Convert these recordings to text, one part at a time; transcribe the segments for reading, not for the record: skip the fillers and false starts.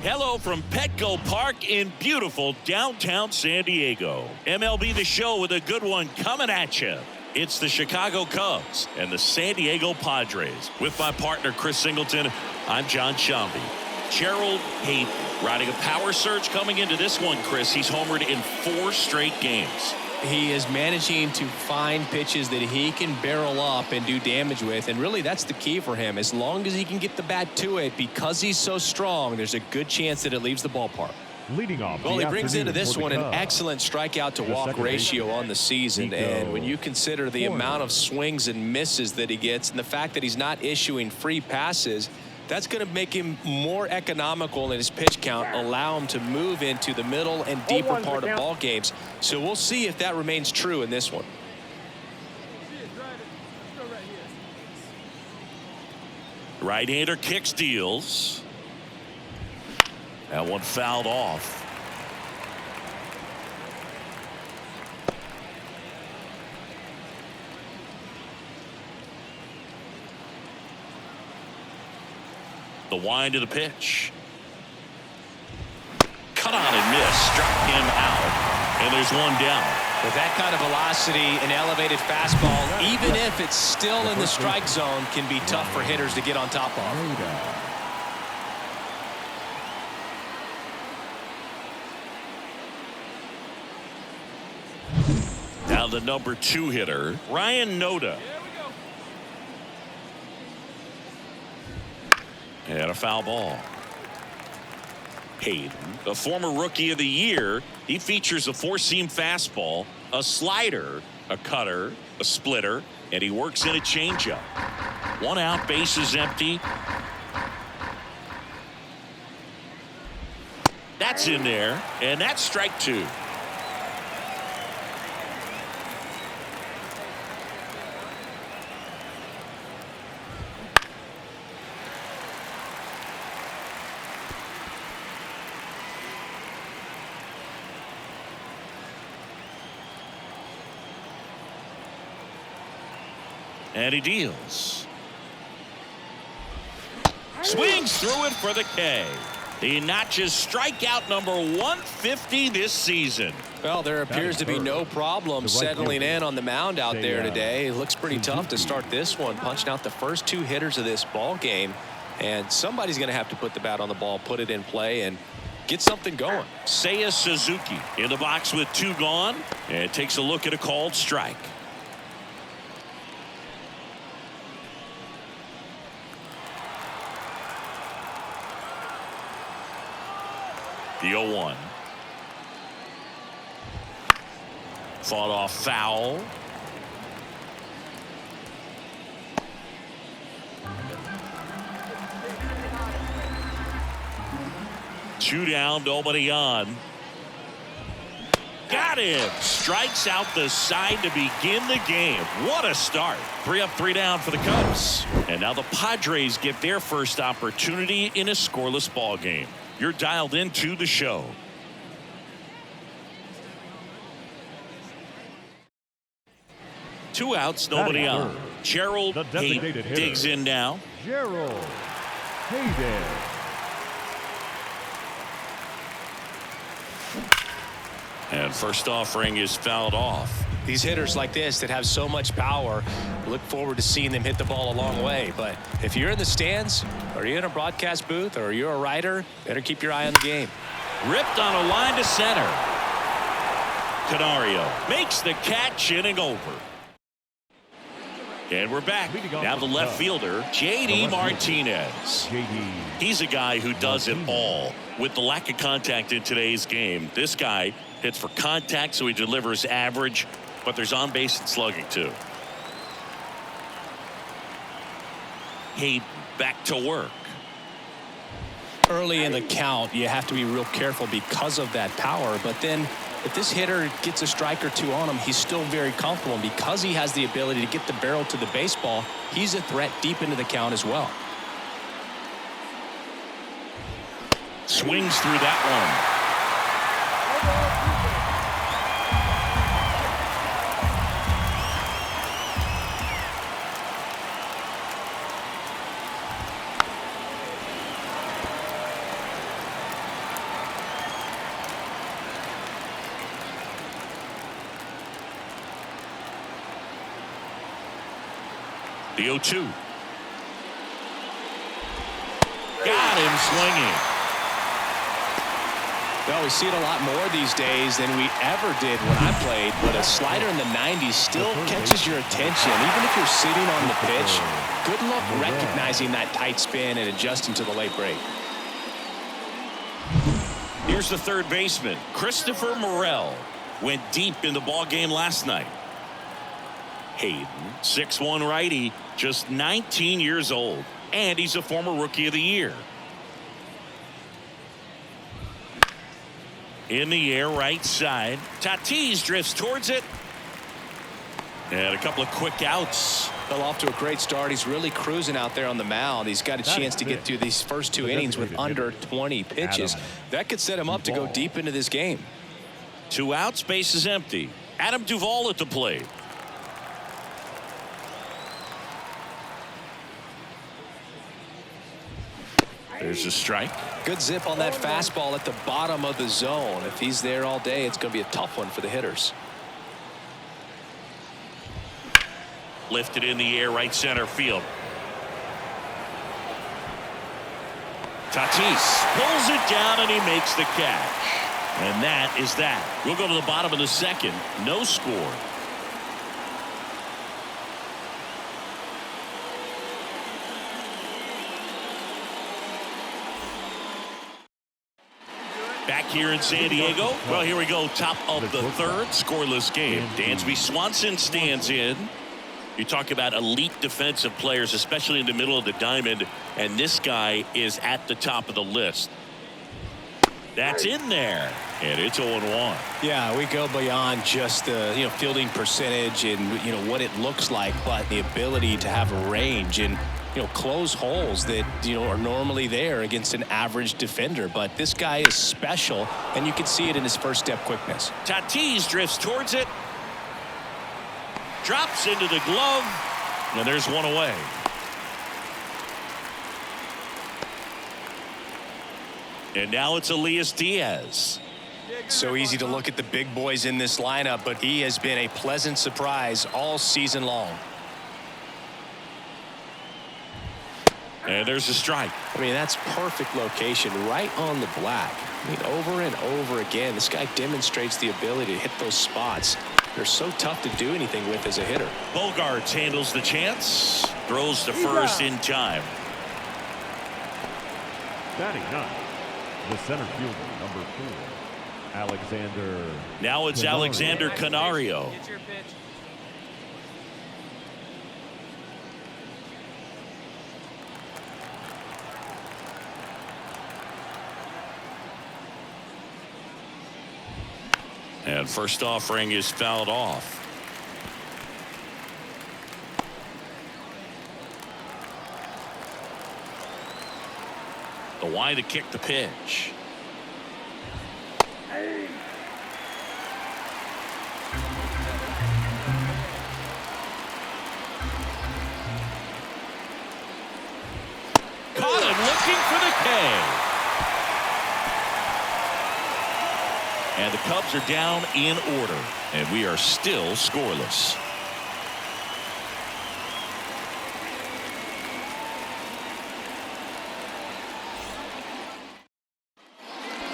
Hello from Petco Park in beautiful downtown San Diego. MLB The Show with a good one coming at you. It's the Chicago Cubs and the San Diego Padres. With my partner, Chris Singleton, I'm John Shambi. Gerald Hayden riding a power surge coming into this one, Chris. He's homered in 4 straight games. He is managing to find pitches that he can barrel up and do damage with, and really that's the key for him. As long as he can get the bat to it, because he's so strong, there's a good chance that it leaves the ballpark. Leading off. Well, he brings into this one an excellent strikeout to walk ratio on the season, and when you consider the amount of swings and misses that he gets and the fact that he's not issuing free passes, that's going to make him more economical in his pitch count, allow him to move into the middle and deeper part of ball games. So we'll see if that remains true in this one. Right-hander kicks, deals. That one fouled off. The wind of the pitch. Cut on and miss. Struck him out. And there's one down. With that kind of velocity, an elevated fastball, even if it's still in the strike zone, can be tough for hitters to get on top of. Now the number 2 hitter, Ryan Noda. And a foul ball. Hayden, a former Rookie of the Year, he features a 4-seam fastball, a slider, a cutter, a splitter, and he works in a changeup. 1 out, bases empty. That's in there, and that's strike 2. And he deals. Swings through it for the K. He notches strikeout number 150 this season. Well, there appears to be no problem settling in on the mound out there today. It looks pretty tough to start this one, punching out the first 2 hitters of this ball game. And somebody's going to have to put the bat on the ball, put it in play, and get something going. Seiya Suzuki in the box with 2 gone, and takes a look at a called strike. The 0-1. Fought off foul. Two down, nobody on. Got him. Strikes out the side to begin the game. What a start. 3 up, 3 down for the Cubs. And now the Padres get their first opportunity in a scoreless ball game. You're dialed into the show. Two outs, nobody on. Gerald Hayden digs in now. Gerald Hayden. And first offering is fouled off. These hitters like this that have so much power, look forward to seeing them hit the ball a long way. But if you're in the stands, or you're in a broadcast booth, or you're a writer, better keep your eye on the game. Ripped on a line to center. Canario makes the catch, inning over. And we're back. Now the left fielder, J.D. Martinez. He's a guy who does it all. With the lack of contact in today's game, this guy hits for contact, so he delivers average, but there's on base and slugging too. Hayden back to work. Early in the count, you have to be real careful because of that power, but then if this hitter gets a strike or 2 on him, he's still very comfortable. And because he has the ability to get the barrel to the baseball, he's a threat deep into the count as well. Swings through that one. The 0-2. Got him swinging. Well, we see it a lot more these days than we ever did when I played, but a slider in the 90s still catches your attention. Even if you're sitting on the pitch, good luck recognizing that tight spin and adjusting to the late break. Here's the third baseman, Christopher Morel. Went deep in the ball game last night. Hayden, 6'1" righty, just 19 years old, and he's a former Rookie of the Year. In the air, right side. Tatis drifts towards it. And a couple of quick outs. Fell off to a great start. He's really cruising out there on the mound. He's got a chance to get through these first 2 innings with under 20 pitches. That could set him up to go deep into this game. 2 outs, base is empty. Adam Duvall at the plate. There's a strike. Good zip on that fastball at the bottom of the zone. If he's there all day, it's going to be a tough one for the hitters. Lifted in the air, right center field. Tatis pulls it down and he makes the catch. And that is that. We'll go to the bottom of the second. No score. Back here in San Diego. Well, here we go. Top of the third. Scoreless game. Dansby Swanson stands in. You talk about elite defensive players, especially in the middle of the diamond, and this guy is at the top of the list. That's in there, and it's 0-1. Yeah, we go beyond just the fielding percentage and what it looks like, but the ability to have a range and close holes that are normally there against an average defender. But this guy is special, and you can see it in his first step quickness. Tatis drifts towards it. Drops into the glove, and there's one away. And now it's Elias Diaz. So easy to look at the big boys in this lineup, but he has been a pleasant surprise all season long. And there's a strike. I mean, that's perfect location right on the black. I mean, over and over again, this guy demonstrates the ability to hit those spots. They're so tough to do anything with as a hitter. Bogaerts handles the chance. Throws to first in time. Batting ninth, the center fielder, number 4, Alexander. Now it's Canario. Alexander Canario. And first offering is fouled off. The Y to kick the pitch. Caught him looking for the K. And the Cubs are down in order, and we are still scoreless.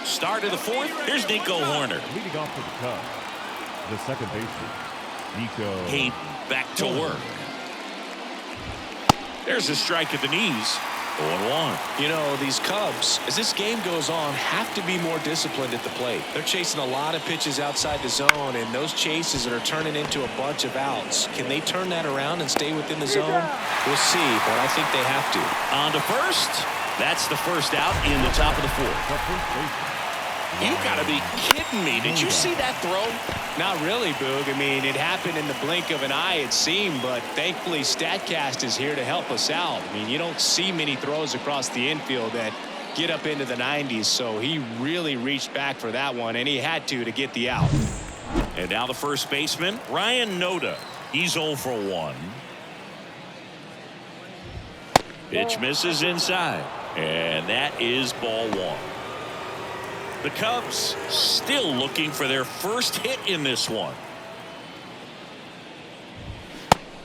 Start of the fourth. Here's Nico Hoerner. Leading off for the Cubs, the second baseman, Nico Hayden back to work. There's a strike at the knees. 0-1. These Cubs, as this game goes on, have to be more disciplined at the plate. They're chasing a lot of pitches outside the zone, and those chases are turning into a bunch of outs. Can they turn that around and stay within the zone? We'll see, but I think they have to. On to first. That's the first out in the top of the fourth. You gotta be kidding me. Did you see that throw? Not really, Boog. I mean, it happened in the blink of an eye, it seemed, but thankfully StatCast is here to help us out. I mean, you don't see many throws across the infield that get up into the 90s, so he really reached back for that one, and he had to get the out. And now the first baseman, Ryan Noda. He's 0 for 1. Pitch misses inside, and that is ball 1. The Cubs still looking for their first hit in this one.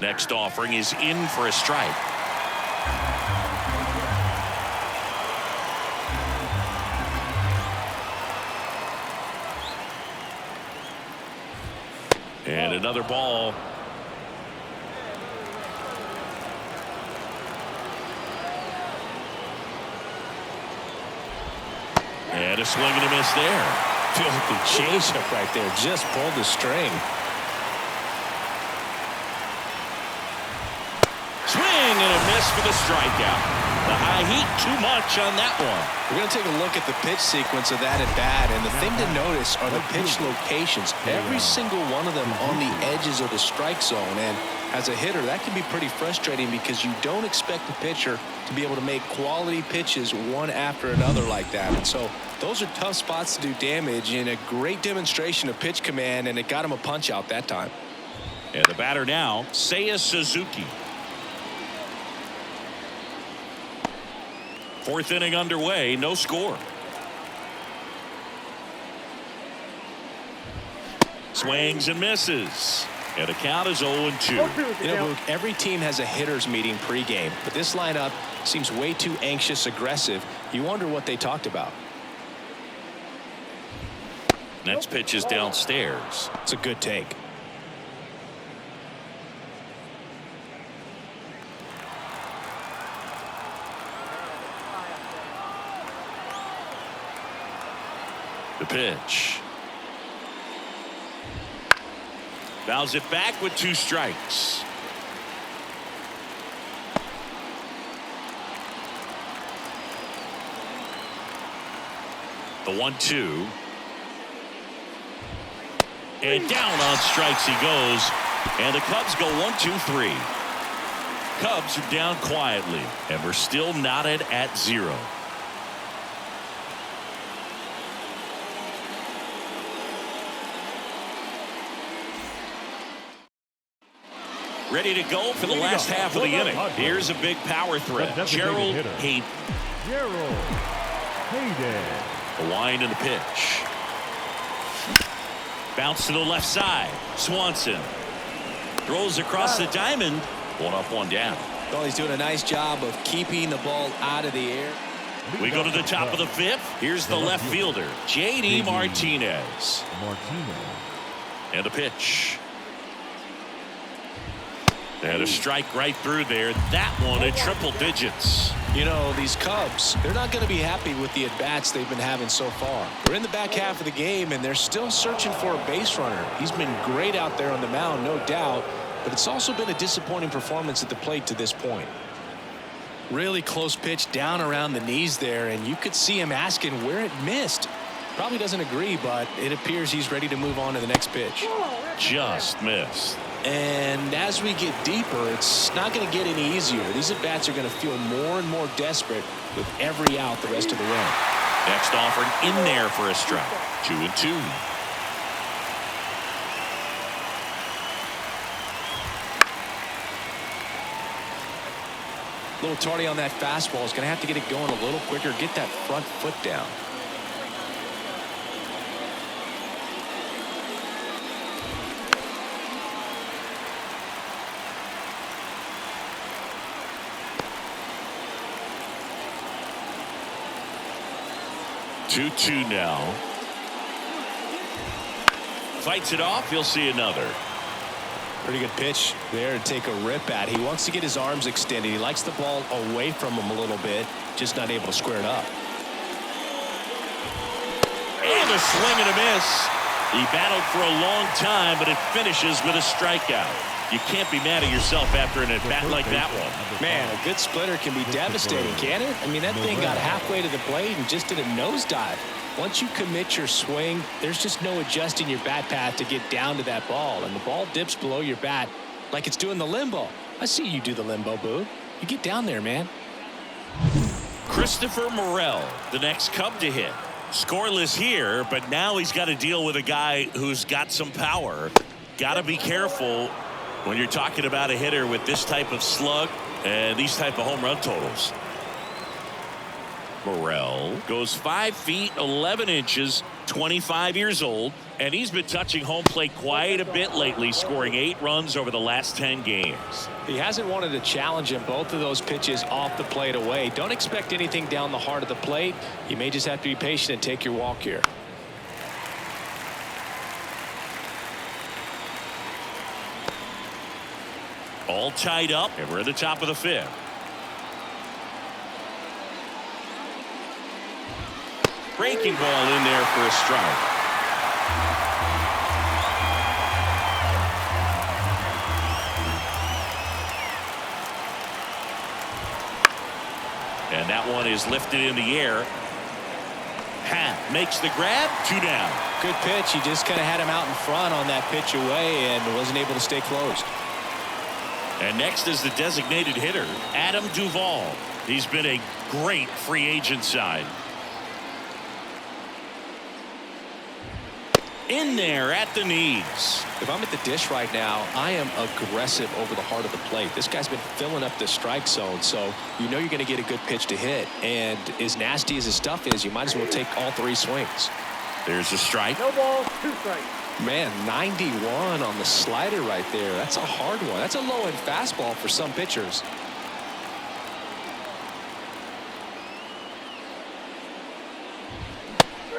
Next offering is in for a strike. And another ball. And a swing and a miss there. Filthy changeup right there. Just pulled the string. Swing and a miss for the strikeout. The high heat, too much on that one. We're going to take a look at the pitch sequence of that at bat, and the thing to notice are the pitch locations. Every single one of them on the edges of the strike zone, and as a hitter, that can be pretty frustrating because you don't expect the pitcher to be able to make quality pitches one after another like that. And so those are tough spots to do damage, and a great demonstration of pitch command, and it got him a punch out that time. And the batter now, Seiya Suzuki. Fourth inning underway, no score. Swings and misses. And the count is 0-2. You know, Luke, every team has a hitters meeting pregame, but this lineup seems way too anxious, aggressive. You wonder what they talked about. Next pitch is downstairs. It's a good take. The pitch. Fouls it back with 2 strikes. The 1-2. And down on strikes he goes. And the Cubs go 1-2-3. Cubs are down quietly, and we're still knotted at 0. Ready to go for the last half of the inning. Here's a big power threat. Gerald Hayden. Gerald Hayden. The wind and the pitch. Bounce to the left side. Swanson throws across the diamond. 1 up, 1 down. Well, he's doing a nice job of keeping the ball out of the air. We go to the top of the 5th. Here's the left fielder, J.D. Martinez. And the pitch. And a strike right through there. That one at triple digits. You know, these Cubs, they're not going to be happy with the at-bats they've been having so far. We're in the back half of the game, and they're still searching for a base runner. He's been great out there on the mound, no doubt, but it's also been a disappointing performance at the plate to this point. Really close pitch down around the knees there, and you could see him asking where it missed. Probably doesn't agree, but it appears he's ready to move on to the next pitch. Just missed. And as we get deeper, it's not going to get any easier. These at-bats are going to feel more and more desperate with every out the rest of the way. Next offering in there for a strike. 2-2. A little tardy on that fastball. Is going to have to get it going a little quicker. Get that front foot down. Two now. Fights it off. He'll see another. Pretty good pitch there to take a rip at. He wants to get his arms extended. He likes the ball away from him a little bit, just not able to square it up. And a swing and a miss. He battled for a long time, but it finishes with a strikeout. You can't be mad at yourself after an at-bat like that one. Man, a good splitter can be devastating, can't it? I mean, that thing got halfway to the plate and just did a nosedive. Once you commit your swing, there's just no adjusting your bat path to get down to that ball, and the ball dips below your bat like it's doing the limbo. I see you do the limbo, Boo. You get down there, man. Christopher Morel, the next Cub to hit. Scoreless here, but now he's got to deal with a guy who's got some power. Got to be careful when you're talking about a hitter with this type of slug and these type of home run totals. Morel goes 5 feet 11 inches 25 years old, and he's been touching home plate quite a bit lately, scoring 8 runs over the last 10 games. He hasn't wanted to challenge him. Both of those pitches off the plate away. Don't expect anything down the heart of the plate. You may just have to be patient and take your walk here. All tied up, and we're at the top of the 5th. Breaking ball in there for a strike. And that one is lifted in the air. Happ makes the grab. 2 down. Good pitch. He just kind of had him out in front on that pitch away and wasn't able to stay closed. And next is the designated hitter, Adam Duvall. He's been a great free agent sign. In there at the knees. If I'm at the dish right now, I am aggressive over the heart of the plate. This guy's been filling up the strike zone, so you know you're going to get a good pitch to hit. And as nasty as his stuff is, you might as well take all 3 swings. There's a strike. No ball, 2 strikes. Man, 91 on the slider right there. That's a hard one. That's a low-end fastball for some pitchers.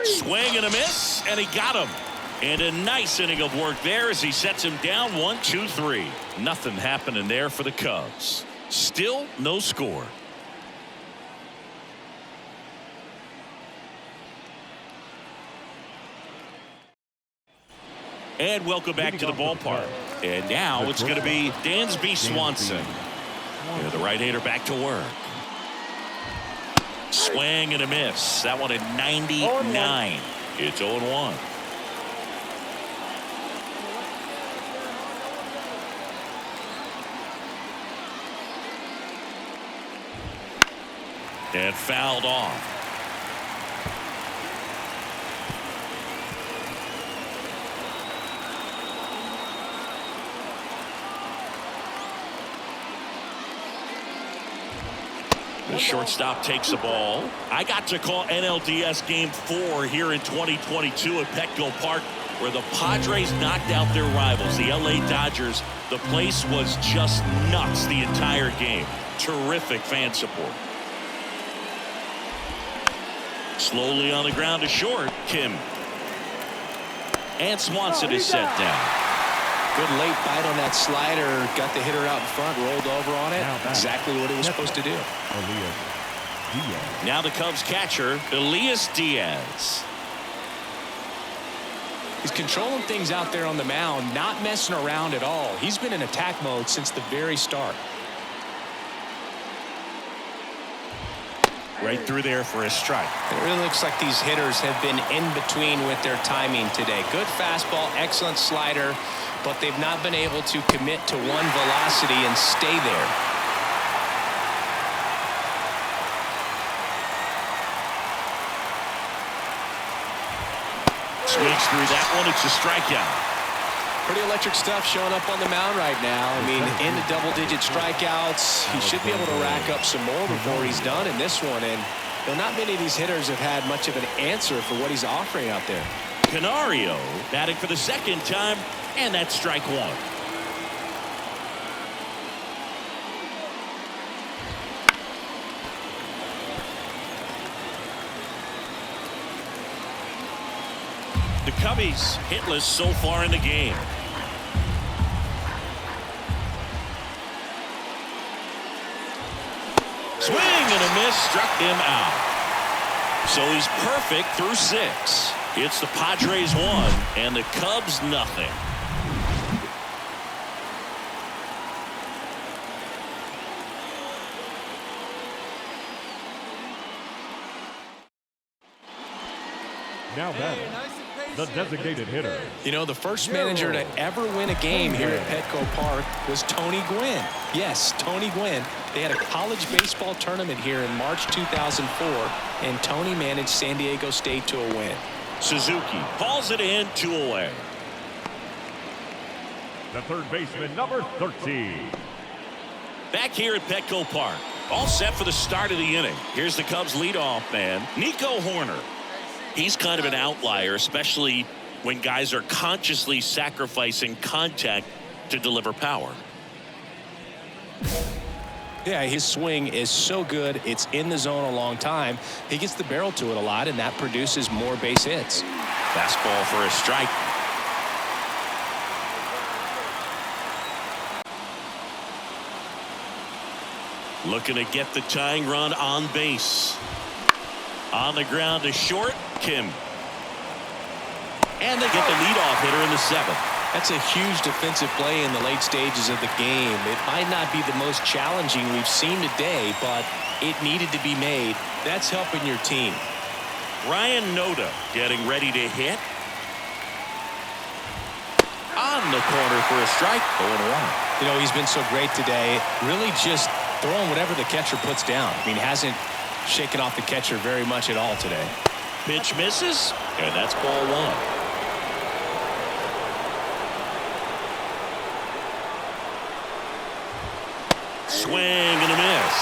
Swing and a miss, and he got him. And a nice inning of work there as he sets him down 1-2-3. Nothing happening there for the Cubs. Still no score. And welcome back to the ballpark. And now it's going to be Dansby Swanson. Yeah, the right-hander back to work. Swing and a miss. That one at 99. It's 0-1. And fouled off. The shortstop takes the ball. I got to call NLDS Game 4 here in 2022 at Petco Park, where the Padres knocked out their rivals, the LA Dodgers. The place was just nuts the entire game. Terrific fan support. Slowly on the ground to short, Kim. And Swanson is set down. Good late bite on that slider. Got the hitter out in front, rolled over on it. Exactly what he was supposed to do. Now the Cubs catcher, Elias Diaz. He's controlling things out there on the mound, not messing around at all. He's been in attack mode since the very start. Right through there for a strike. It really looks like these hitters have been in between with their timing today. Good fastball, excellent slider, but they've not been able to commit to one velocity and stay there. Swings through that one. It's a strikeout. Pretty electric stuff showing up on the mound right now. I mean, into double-digit strikeouts. He should be able to rack up some more before he's done in this one. And not many of these hitters have had much of an answer for what he's offering out there. Canario batting for the 2nd time, and that's strike 1. The Cubbies hitless so far in the game. Swing and a miss, struck him out. So he's perfect through 6. It's the Padres 1 and the Cubs nothing. Now batting, the designated hitter. You know, the first manager to ever win a game here at Petco Park was Tony Gwynn. Yes, Tony Gwynn. They had a college baseball tournament here in March 2004, and Tony managed San Diego State to a win. Suzuki hauls it in, 2 away. The third baseman, number 13. Back here at Petco Park, all set for the start of the inning. Here's the Cubs leadoff man, Nico Hoerner. He's kind of an outlier, especially when guys are consciously sacrificing contact to deliver power. Yeah, his swing is so good. It's in the zone a long time. He gets the barrel to it a lot, and that produces more base hits. Fastball for a strike. Looking to get the tying run on base. On the ground to short, Kim. And they get the leadoff hitter in the 7th. That's a huge defensive play in the late stages of the game. It might not be the most challenging we've seen today, but it needed to be made. That's helping your team. Ryan Noda getting ready to hit. On the corner for a strike. 0-1. You know, he's been so great today. Really just throwing whatever the catcher puts down. I mean, hasn't shaken off the catcher very much at all today. Pitch misses, and that's ball 1. Swing and a miss.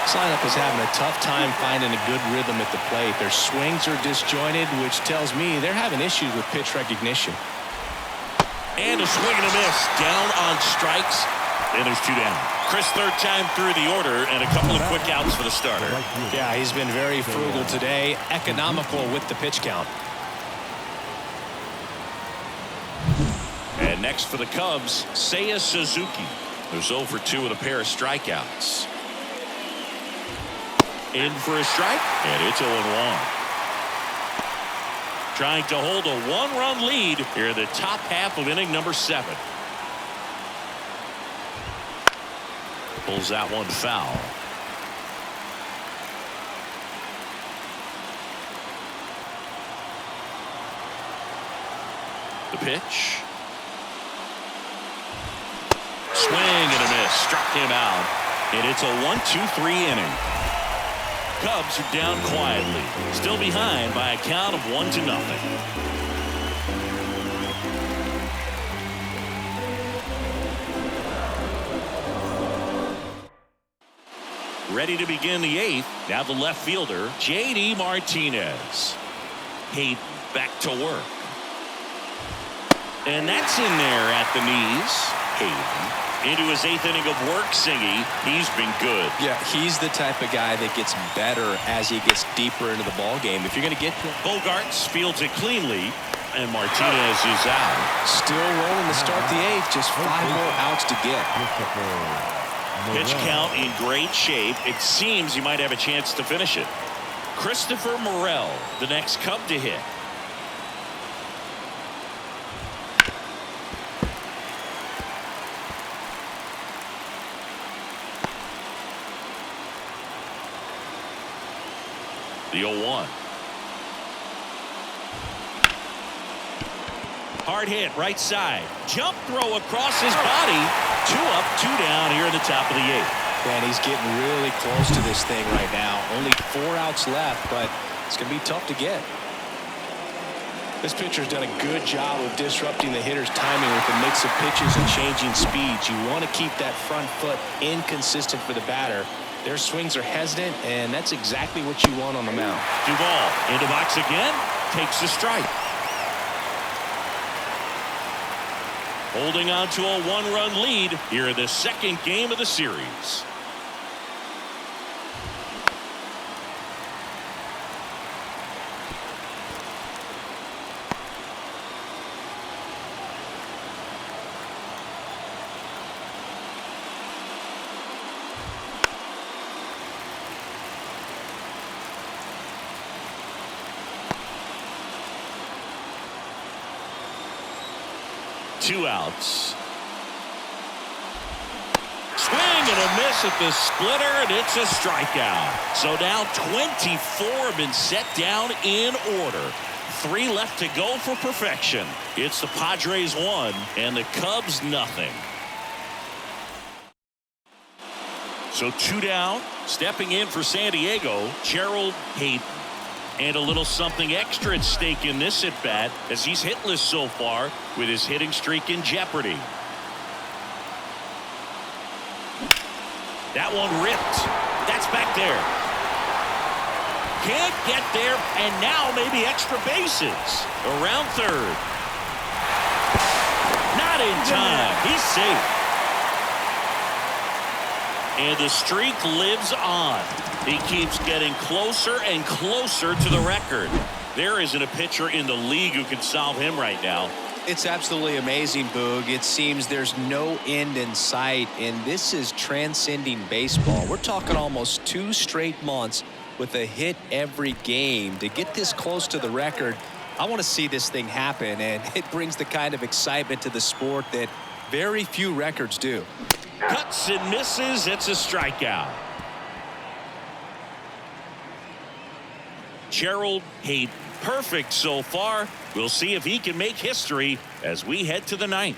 This lineup is having a tough time finding a good rhythm at the plate. Their swings are disjointed, which tells me they're having issues with pitch recognition. And a swing and a miss. Down on strikes, and there's 2 down. Chris, third time through the order, and a couple of quick outs for the starter. Yeah, he's been very frugal today, economical with the pitch count. And next for the Cubs, Seiya Suzuki. There's 0 for 2 with a pair of strikeouts. In for a strike, and it's 0-1. Trying to hold a 1-run lead here in the top half of inning number 7. Pulls that one foul. The pitch. Swing and a miss. Struck him out. And it's a 1-2-3 inning. Cubs are down quietly. Still behind by a count of 1-0. Ready to begin the 8th. Now the left fielder, J.D. Martinez. Hayden back to work. And that's in there at the knees. Hayden into his 8th inning of work, Singy. He's been good. Yeah, he's the type of guy that gets better as he gets deeper into the ball game. If you're going to get Bogarts fields it cleanly, and Martinez is out. Still rolling to start the 8th. Just 5 more outs to get. Pitch count in great shape. It seems he might have a chance to finish it. Christopher Morel, the next Cub to hit. The 0-1. Hard hit, right side. Jump throw across his body. 2 up, 2 down here in the top of the 8th. Man, he's getting really close to this thing right now. Only 4 outs left, but it's going to be tough to get. This pitcher's done a good job of disrupting the hitter's timing with a mix of pitches and changing speeds. You want to keep that front foot inconsistent for the batter. Their swings are hesitant, and that's exactly what you want on the mound. Duvall into box again, takes the strike. Holding on to a 1-run lead here in the 2nd game of the series. Two outs. Swing and a miss at the splitter, and it's a strikeout. So now 24 have been set down in order. 3 left to go for perfection. It's the Padres 1 and the Cubs nothing. So 2 down. Stepping in for San Diego, Gerald Hayden. And a little something extra at stake in this at-bat as he's hitless so far with his hitting streak in jeopardy. That one ripped. That's back there. can't get there, and now maybe extra bases. Around third. Not in time. He's safe. And the streak lives on. He keeps getting closer and closer to the record. There isn't a pitcher in the league who can solve him right now. It's absolutely amazing, Boog. It seems there's no end in sight, and this is transcending baseball. We're talking almost 2 straight months with a hit every game. To get this close to the record, I want to see this thing happen, and it brings the kind of excitement to the sport that very few records do. Cuts and misses. It's a strikeout. Gerald Hayden, perfect so far. We'll see if he can make history as we head to the 9th.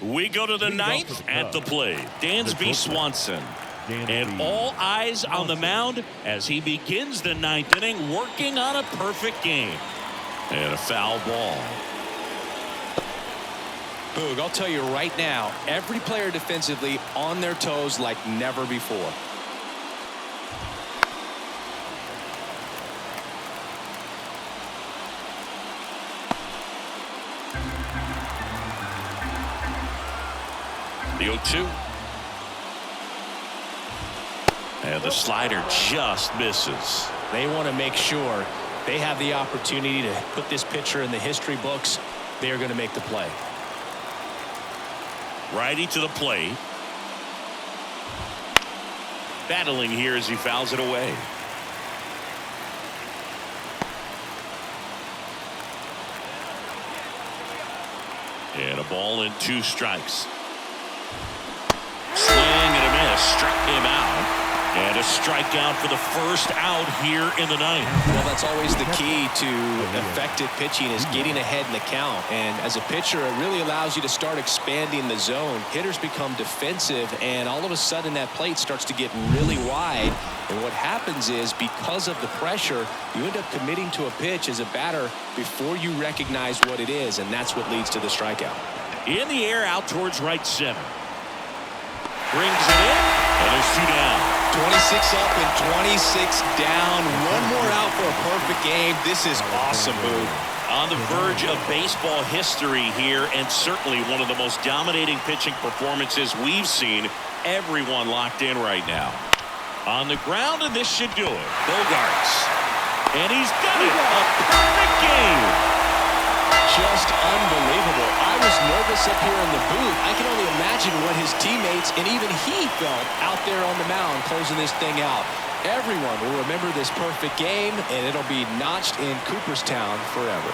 We go to the 9th at the plate. Dansby Swanson. And all eyes on the mound as he begins the 9th inning, working on a perfect game. And a foul ball. Boog, I'll tell you right now, every player defensively on their toes like never before. The 0-2. And the slider just misses. They want to make sure they have the opportunity to put this pitcher in the history books. They are going to make the play. Righty to the plate. Battling here as he fouls it away. And a ball and 2 strikes. Swing and a miss. Struck him out. And a strikeout for the first out here in the 9th. Well, that's always the key to effective pitching, is getting ahead in the count. And as a pitcher, it really allows you to start expanding the zone. Hitters become defensive, and all of a sudden that plate starts to get really wide. And what happens is, because of the pressure, you end up committing to a pitch as a batter before you recognize what it is, and that's what leads to the strikeout. In the air, out towards right center. Brings it in, and there's 2 down. 26 up and 26 down. One more out for a perfect game. This is awesome, Boog. On the verge of baseball history here, and certainly one of the most dominating pitching performances we've seen. Everyone locked in right now. On the ground, and this should do it. Bogaerts. And he's done it. A perfect game. Just unbelievable. I was nervous up here in the booth. I can only imagine what his teammates and even he felt out there on the mound closing this thing out. Everyone will remember this perfect game, and it'll be notched in Cooperstown forever.